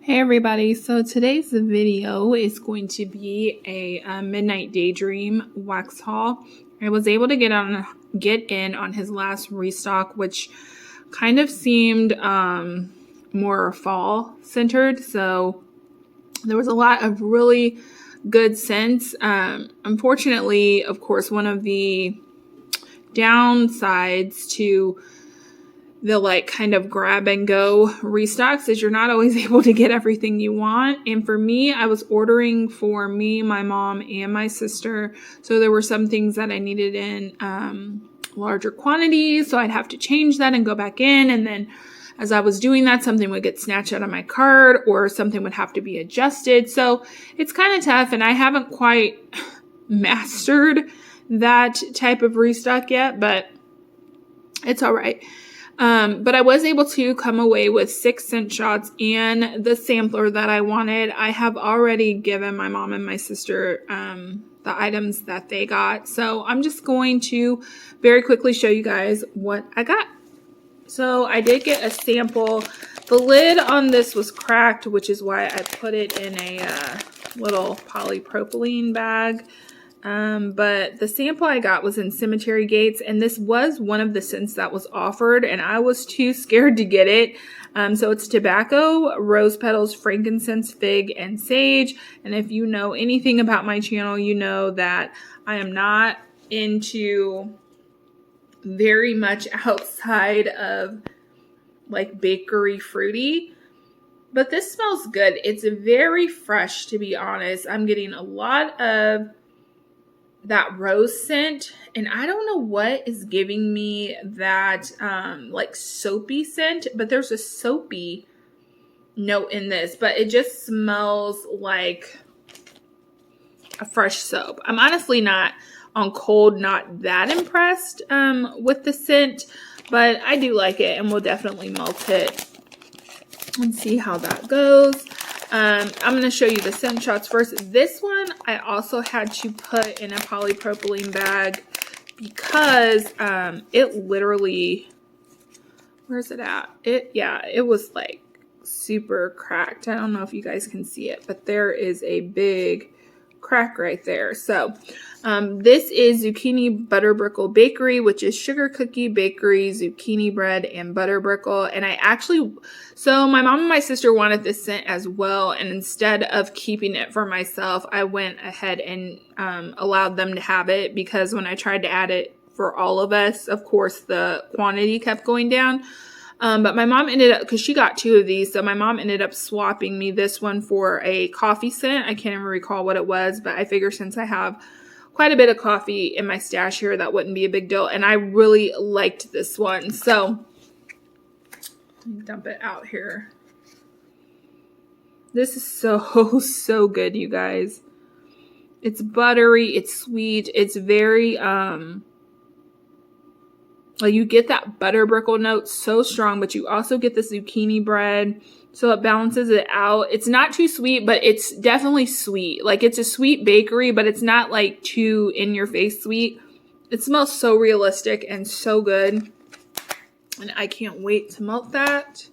Hey everybody, so today's video is going to be a midnight daydream wax haul. I was able to get in on his last restock, which kind of seemed more fall centered, so there was a lot of really good scents. Unfortunately, of course, one of the downsides to the kind of grab and go restocks is you're not always able to get everything you want. And for me, I was ordering for me, my mom, and my sister. So there were some things that I needed in larger quantities. So I'd have to change that and go back in. And then as I was doing that, something would get snatched out of my cart or something would have to be adjusted. So it's kind of tough. And I haven't quite mastered that type of restock yet, but it's all right. But I was able to come away with 6 scent shots and the sampler that I wanted. I have already given my mom and my sister the items that they got. So I'm just going to very quickly show you guys what I got. So I did get a sample. The lid on this was cracked, which is why I put it in a little polypropylene bag. But the sample I got was in Cemetery Gates, and this was one of the scents that was offered, and I was too scared to get it. So it's tobacco, rose petals, frankincense, fig, and sage. And if you know anything about my channel, you know that I am not into very much outside of like bakery fruity. But this smells good. It's very fresh, to be honest. I'm getting a lot of that rose scent, and I don't know what is giving me that like soapy scent, but there's a soapy note in this, but it just smells like a fresh soap. I'm honestly not on cold, not that impressed with the scent, but I do like it, and we'll definitely melt it and see how that goes. I'm going to show you the scent shots first. This one I also had to put in a polypropylene bag because it literally, where's it at? It was like super cracked. I don't know if you guys can see it, but there is a big crack right there. So this is Zucchini Butterbrickle Bakery, which is sugar cookie bakery, zucchini bread, and butterbrickle. And so my mom and my sister wanted this scent as well. And instead of keeping it for myself, I went ahead and allowed them to have it, because when I tried to add it for all of us, of course, the quantity kept going down. But my mom ended up, because she got 2 of these, so my mom ended up swapping me this one for a coffee scent. I can't even recall what it was, but I figure since I have quite a bit of coffee in my stash here, that wouldn't be a big deal. And I really liked this one. So let me dump it out here. This is so good, you guys. It's buttery, it's sweet, it's very you get that butterbrickle note so strong, but you also get the zucchini bread, so it balances it out. It's not too sweet, but it's definitely sweet. Like, it's a sweet bakery, but it's not like too in-your-face sweet. It smells so realistic and so good, and I can't wait to melt that.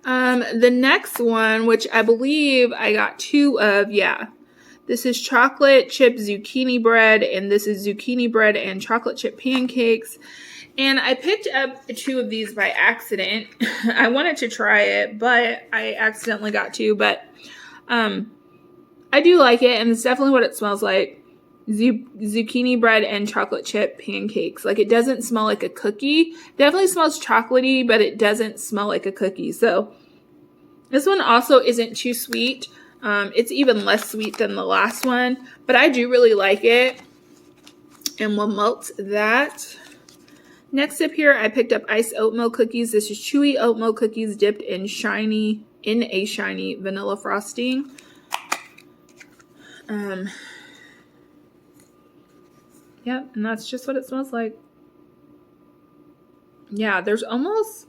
The next one, which I believe I got 2 of, this is chocolate chip zucchini bread, and this is zucchini bread and chocolate chip pancakes. And I picked up 2 of these by accident. I wanted to try it, but I accidentally got 2. But I do like it, and it's definitely what it smells like. Zucchini bread and chocolate chip pancakes. Like, it doesn't smell like a cookie. It definitely smells chocolatey, but it doesn't smell like a cookie. So this one also isn't too sweet. It's even less sweet than the last one, but I do really like it. And we'll melt that. Next up here, I picked up iced oatmeal cookies. This is chewy oatmeal cookies dipped in a shiny vanilla frosting. Yep, and that's just what it smells like. Yeah, there's almost,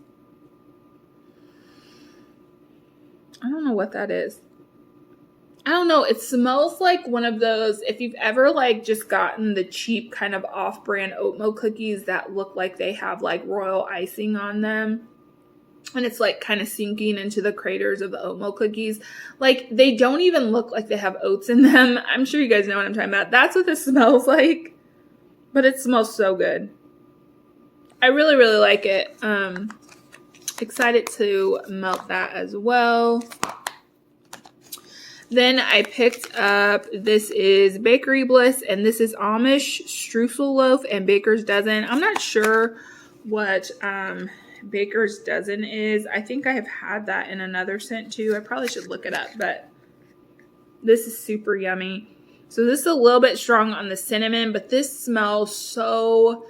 I don't know what that is. I don't know. It smells like one of those, if you've ever just gotten the cheap kind of off-brand oatmeal cookies that look like they have like royal icing on them. And it's like kind of sinking into the craters of the oatmeal cookies. Like they don't even look like they have oats in them. I'm sure you guys know what I'm talking about. That's what this smells like. But it smells so good. I really, really like it. Excited to melt that as well. Then I picked up, this is Bakery Bliss, and this is Amish streusel loaf and Baker's Dozen. I'm not sure what Baker's Dozen is. I think I have had that in another scent too. I probably should look it up, but this is super yummy. So this is a little bit strong on the cinnamon, but this smells so,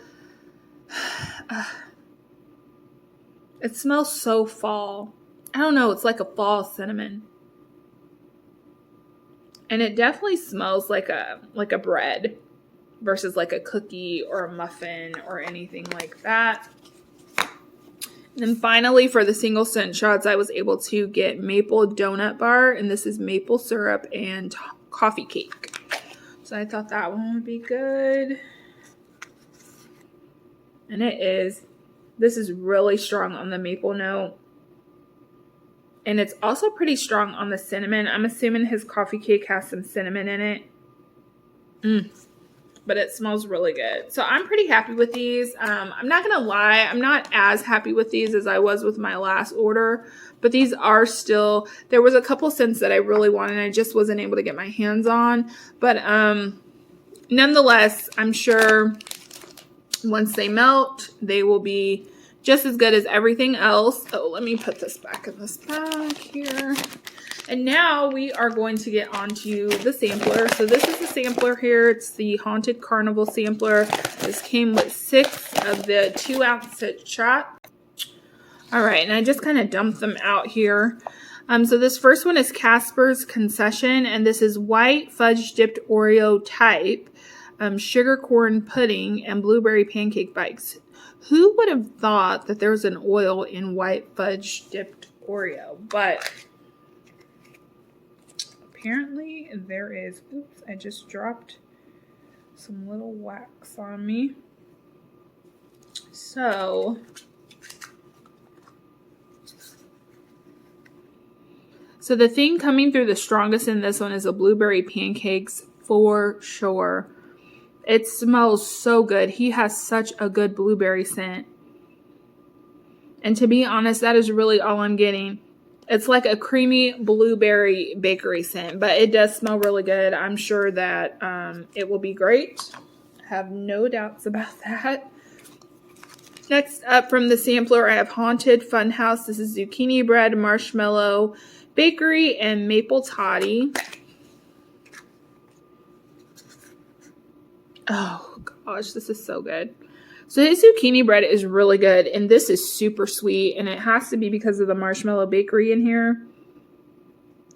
it smells so fall. I don't know, it's like a fall cinnamon. And it definitely smells like a bread versus like a cookie or a muffin or anything like that. And then finally, for the single scent shots, I was able to get maple donut bar, and this is maple syrup and coffee cake. So I thought that one would be good. And it is. This is really strong on the maple note. And it's also pretty strong on the cinnamon. I'm assuming his coffee cake has some cinnamon in it. But it smells really good. So I'm pretty happy with these. I'm not going to lie. I'm not as happy with these as I was with my last order. But these are still, there was a couple scents that I really wanted and I just wasn't able to get my hands on. But nonetheless, I'm sure once they melt, they will be just as good as everything else. Oh, let me put this back in this bag here. And now we are going to get onto the sampler. So this is the sampler here. It's the Haunted Carnival sampler. This came with 6 of the 2-ounce shot. All right, and I just kind of dumped them out here. So this first one is Casper's Concession, and this is white fudge dipped Oreo type, sugar corn pudding, and blueberry pancake bites. Who would have thought that there was an oil in white fudge dipped Oreo? But apparently there is. Oops, I just dropped some little wax on me. So the thing coming through the strongest in this one is the blueberry pancakes for sure. It smells so good. He has such a good blueberry scent. And to be honest, that is really all I'm getting. It's like a creamy blueberry bakery scent, but it does smell really good. I'm sure that it will be great. I have no doubts about that. Next up from the sampler, I have Haunted Funhouse. This is zucchini bread, marshmallow, bakery, and maple toddy. Oh gosh, this is so good. So his zucchini bread is really good, and this is super sweet, and it has to be because of the marshmallow bakery in here.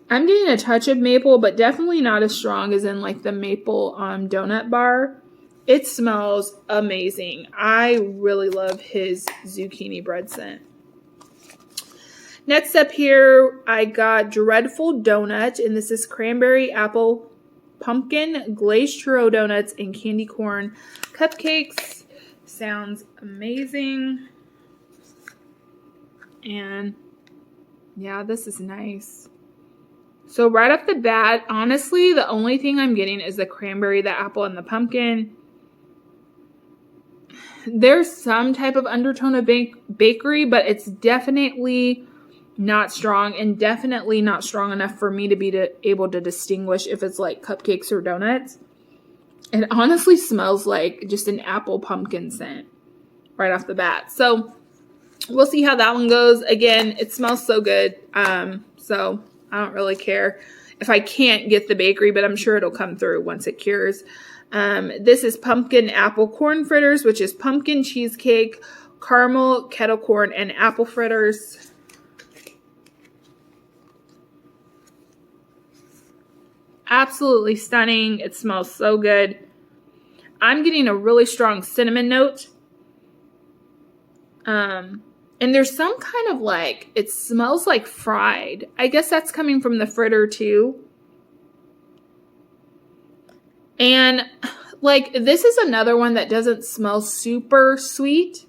I'm getting a touch of maple, but definitely not as strong as in like the maple donut bar. It smells amazing. I really love his zucchini bread scent. Next up here, I got Dreadful Donut, and this is cranberry apple pumpkin glazed churro donuts and candy corn cupcakes. Sounds amazing. And yeah, this is nice. So right off the bat, honestly, the only thing I'm getting is the cranberry, the apple, and the pumpkin. There's some type of undertone of bakery, but it's definitely not strong, and definitely not strong enough for me to be able to distinguish if it's like cupcakes or donuts. It honestly smells like just an apple pumpkin scent right off the bat. So we'll see how that one goes. Again, it smells so good. So I don't really care if I can't get the bakery, but I'm sure it'll come through once it cures. This is pumpkin apple corn fritters, which is pumpkin cheesecake, caramel, kettle corn, and apple fritters. Absolutely stunning. It smells so good. I'm getting a really strong cinnamon note. And there's some kind of like, it smells like fried. I guess that's coming from the fritter too. And like, this is another one that doesn't smell super sweet.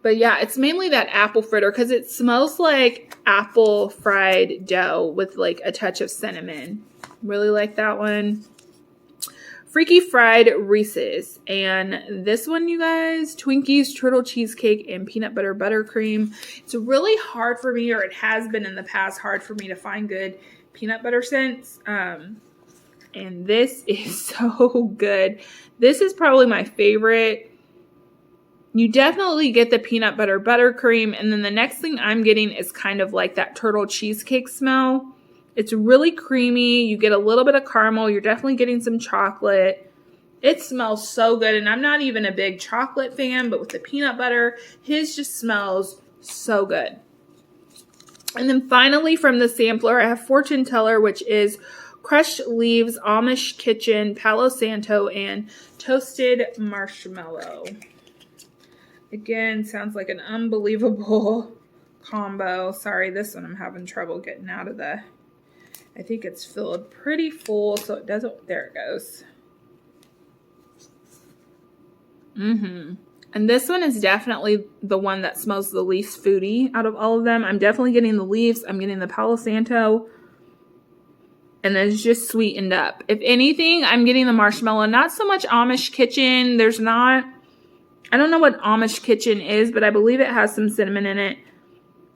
But yeah, it's mainly that apple fritter because it smells like apple fried dough with like a touch of cinnamon. Really like that one. Freaky Fried Reese's. And this one, you guys, Twinkies, turtle cheesecake, and peanut butter buttercream. It's really hard for me, or it has been in the past, hard for me to find good peanut butter scents. And this is so good. This is probably my favorite. You definitely get the peanut butter buttercream. And then the next thing I'm getting is kind of like that turtle cheesecake smell. It's really creamy. You get a little bit of caramel. You're definitely getting some chocolate. It smells so good. And I'm not even a big chocolate fan, but with the peanut butter, his just smells so good. And then finally from the sampler, I have Fortune Teller, which is crushed leaves, Amish Kitchen, Palo Santo, and toasted marshmallow. Again, sounds like an unbelievable combo. Sorry, this one I'm having trouble getting out of the... I think it's filled pretty full, so it doesn't... There it goes. And this one is definitely the one that smells the least foodie out of all of them. I'm definitely getting the leaves. I'm getting the Palo Santo. And then it's just sweetened up. If anything, I'm getting the marshmallow. Not so much Amish Kitchen. There's not... I don't know what Amish Kitchen is, but I believe it has some cinnamon in it.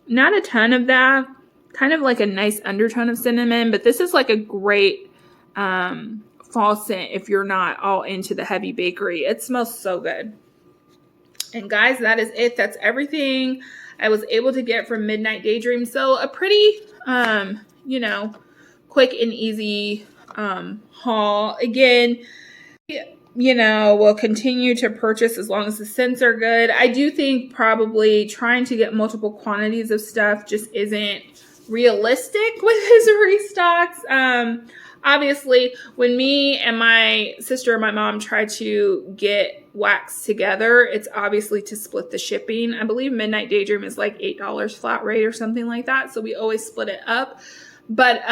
Not a ton of that. Kind of like a nice undertone of cinnamon, but this is like a great fall scent if you're not all into the heavy bakery. It smells so good. And guys, that is it. That's everything I was able to get from Midnight Daydream. So a pretty, you know, quick and easy haul. Again, you know, we'll continue to purchase as long as the scents are good. I do think probably trying to get multiple quantities of stuff just isn't realistic with his restocks. Obviously, when me and my sister and my mom try to get wax together, it's obviously to split the shipping. I believe Midnight Daydream is like $8 flat rate or something like that. So we always split it up. But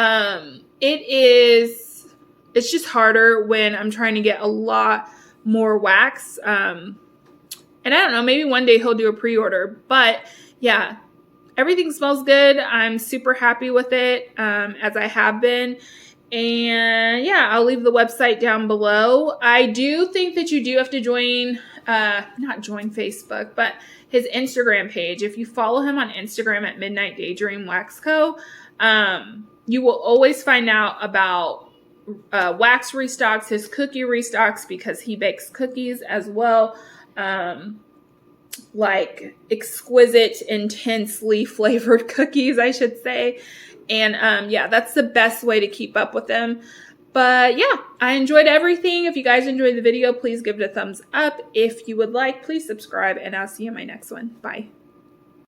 it's just harder when I'm trying to get a lot more wax. And I don't know, maybe one day he'll do a pre-order. But yeah, everything smells good. I'm super happy with it, as I have been. And yeah, I'll leave the website down below. I do think that you do have to join, not join Facebook, but his Instagram page. If you follow him on Instagram at Midnight Daydream Wax Co., you will always find out about wax restocks, his cookie restocks, because he bakes cookies as well. Like exquisite, intensely flavored cookies, I should say. And yeah, that's the best way to keep up with them. But yeah, I enjoyed everything. If you guys enjoyed the video, please give it a thumbs up. If you would like, please subscribe, and I'll see you in my next one. Bye.